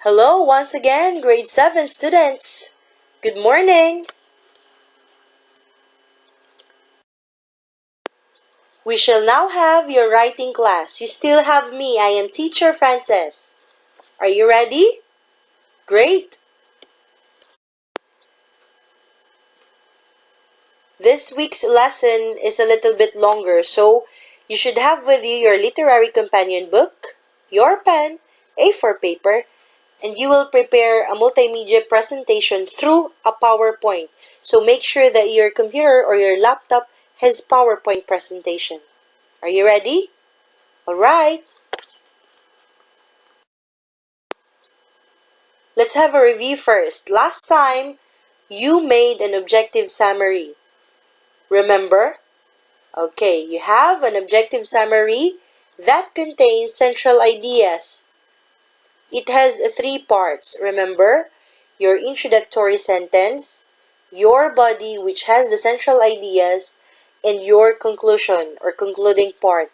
Hello once again, grade 7 students. Good morning. We shall now have your writing class. You still have me. I am Teacher Frances. Are you ready? Great. This week's lesson is a little bit longer, so you should have with you your literary companion book, your pen, A4 paper, and you will prepare a multimedia presentation through a PowerPoint. So make sure that your computer or your laptop has PowerPoint presentation. Are you ready? Alright. Let's have a review first. Last time, you made an objective summary. Remember? Okay, you have an objective summary that contains central ideas. It has three parts. Remember? Your introductory sentence, your body, which has the central ideas, and your conclusion or concluding part.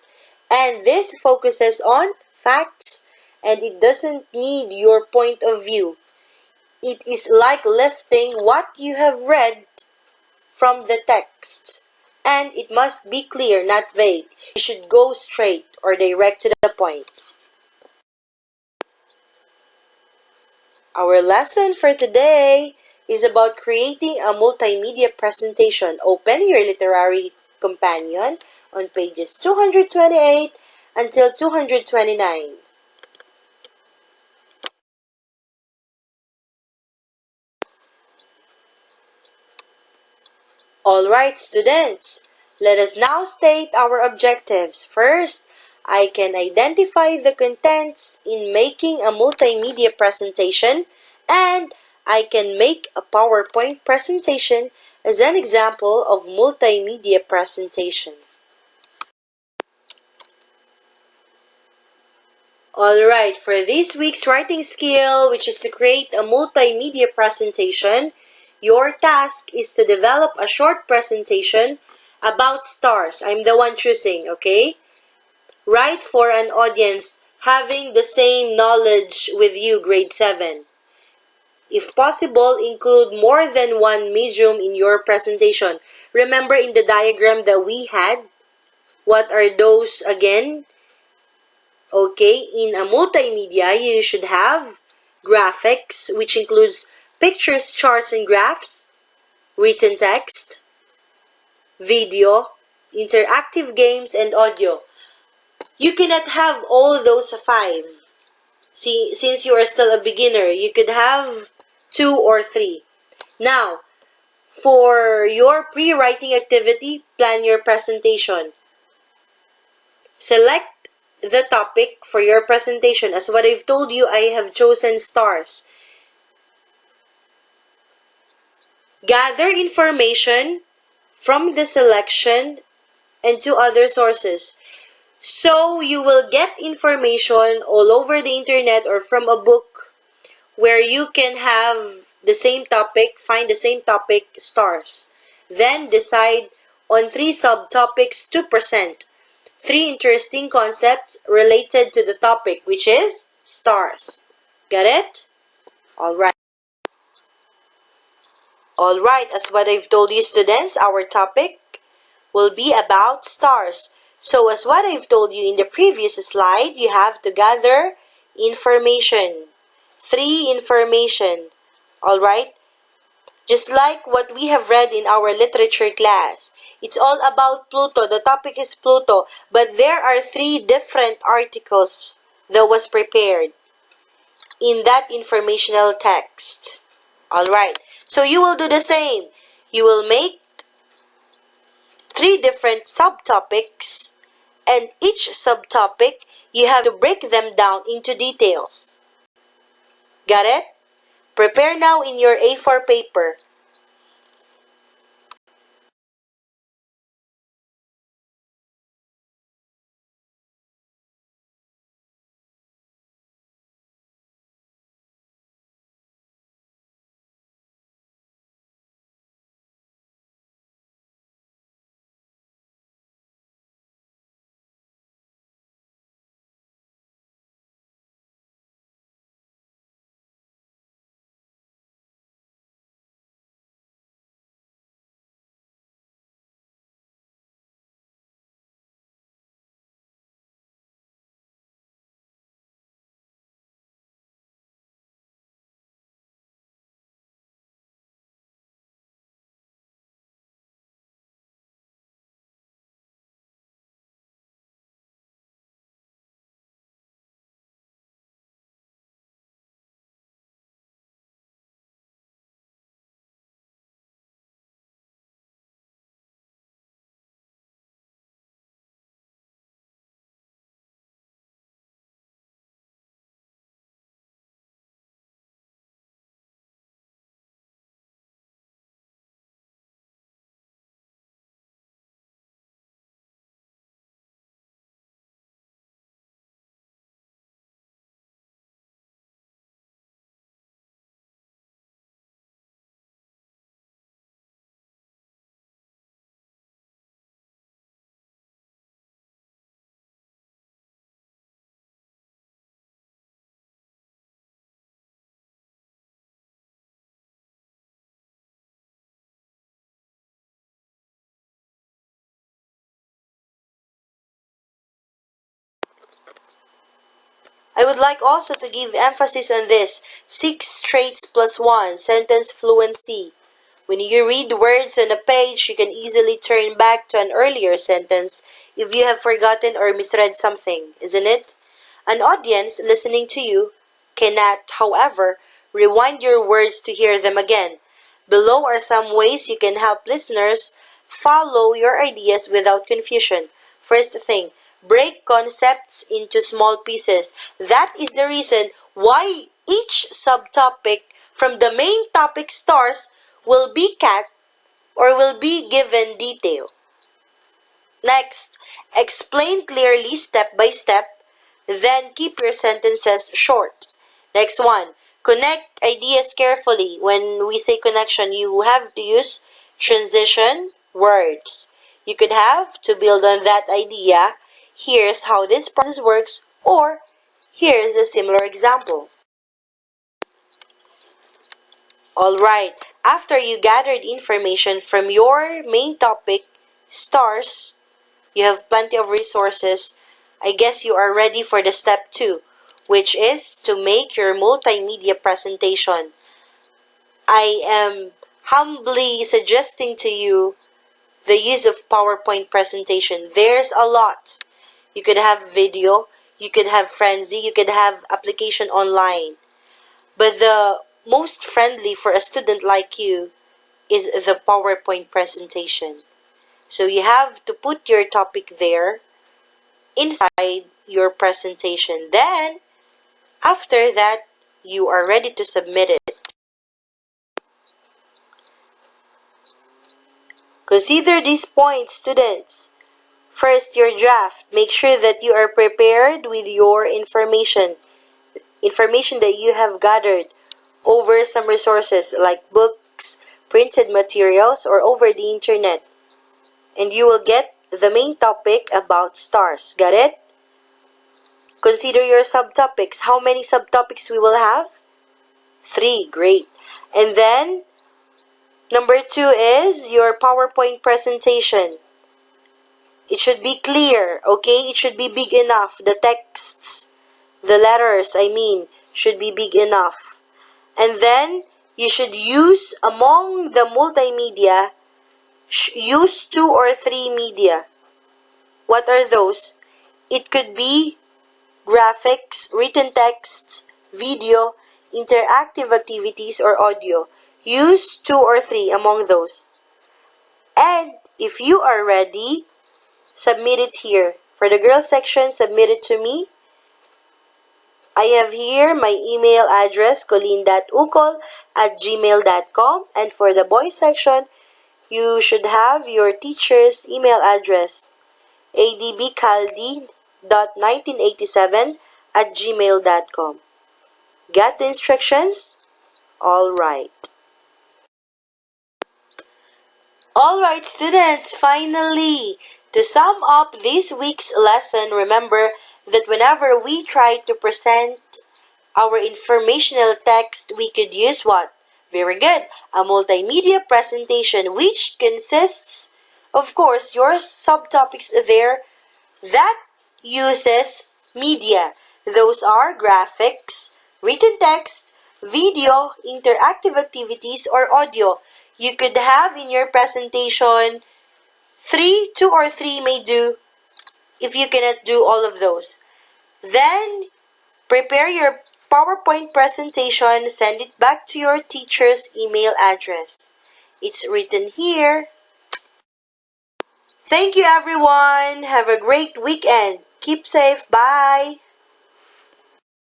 And this focuses on facts, and it doesn't need your point of view. It is like lifting what you have read from the text. And it must be clear, not vague. You should go straight or direct to the point. Our lesson for today is about creating a multimedia presentation. Open your literary companion on pages 228 until 229. Alright, students, let us now state our objectives. First, I can identify the contents in making a multimedia presentation, and I can make a PowerPoint presentation as an example of multimedia presentation. Alright, for this week's writing skill, which is to create a multimedia presentation, your task is to develop a short presentation about stars. I'm the one choosing, okay? Write for an audience having the same knowledge with you, grade 7. If possible, include more than one medium in your presentation. Remember in the diagram that we had, what are those again? Okay, in a multimedia, you should have graphics, which includes pictures, charts, and graphs, written text, video, interactive games, and audio. You cannot have all those five. See, since you are still a beginner, you could have 2 or 3. Now, for your pre-writing activity, plan your presentation. Select the topic for your presentation. As what I've told you, I have chosen stars. Gather information from the selection and to other sources. So you will get information all over the internet or from a book where you can have the same topic, find the same topic, stars. Then decide on 3 subtopics to present. 3 interesting concepts related to the topic, which is stars. Got it? Alright. Alright, as what I've told you students, our topic will be about stars. So as what I've told you in the previous slide, you have to gather information. 3 information. Alright? Just like what we have read in our literature class. It's all about Pluto. The topic is Pluto. But there are 3 different articles that was prepared in that informational text. Alright. So you will do the same. You will make 3 different subtopics, and each subtopic, you have to break them down into details. Got it? Prepare now in your A4 paper. I would like also to give emphasis on this 6 traits plus 1 sentence fluency. When you read words on a page, you can easily turn back to an earlier sentence if you have forgotten or misread something, isn't it? An audience listening to you cannot, however, rewind your words to hear them again. Below are some ways you can help listeners follow your ideas without confusion. First thing, break concepts into small pieces. That is the reason why each subtopic from the main topic stars will be cut or will be given detail. Next, explain clearly step by step, then keep your sentences short. Next one, connect ideas carefully. When we say connection, you have to use transition words. You could have to build on that idea. Here's how this process works, or here's a similar example. Alright, after you gathered information from your main topic, stars, you have plenty of resources. I guess you are ready for the step 2, which is to make your multimedia presentation. I am humbly suggesting to you the use of PowerPoint presentation. There's a lot. You could have video, you could have Frenzy, you could have application online. But the most friendly for a student like you is the PowerPoint presentation. So you have to put your topic there inside your presentation. Then, after that, you are ready to submit it. Consider these points, students. First, your draft. Make sure that you are prepared with your information that you have gathered over some resources like books, printed materials, or over the internet. And you will get the main topic about stars. Got it? Consider your subtopics. How many subtopics we will have? 3. Great. And then, number 2 is your PowerPoint presentation. It should be clear, okay? It should be big enough. The texts, the letters, should be big enough. And then, you should use, among the multimedia, use 2 or 3 media. What are those? It could be graphics, written texts, video, interactive activities, or audio. Use 2 or 3 among those. And if you are ready, submit it here. For the girls section, submit it to me. I have here my email address, colleen.ukol@gmail.com. And for the boys section, you should have your teacher's email address, adbcaldi.1987@gmail.com. Got the instructions? Alright. Alright, students, finally, to sum up this week's lesson, remember that whenever we try to present our informational text, we could use what? Very good. A multimedia presentation, which consists, of course, your subtopics there that uses media. Those are graphics, written text, video, interactive activities, or audio. You could have in your presentation 2 or 3 may do if you cannot do all of those. Then, prepare your PowerPoint presentation, send it back to your teacher's email address. It's written here. Thank you, everyone. Have a great weekend. Keep safe. Bye.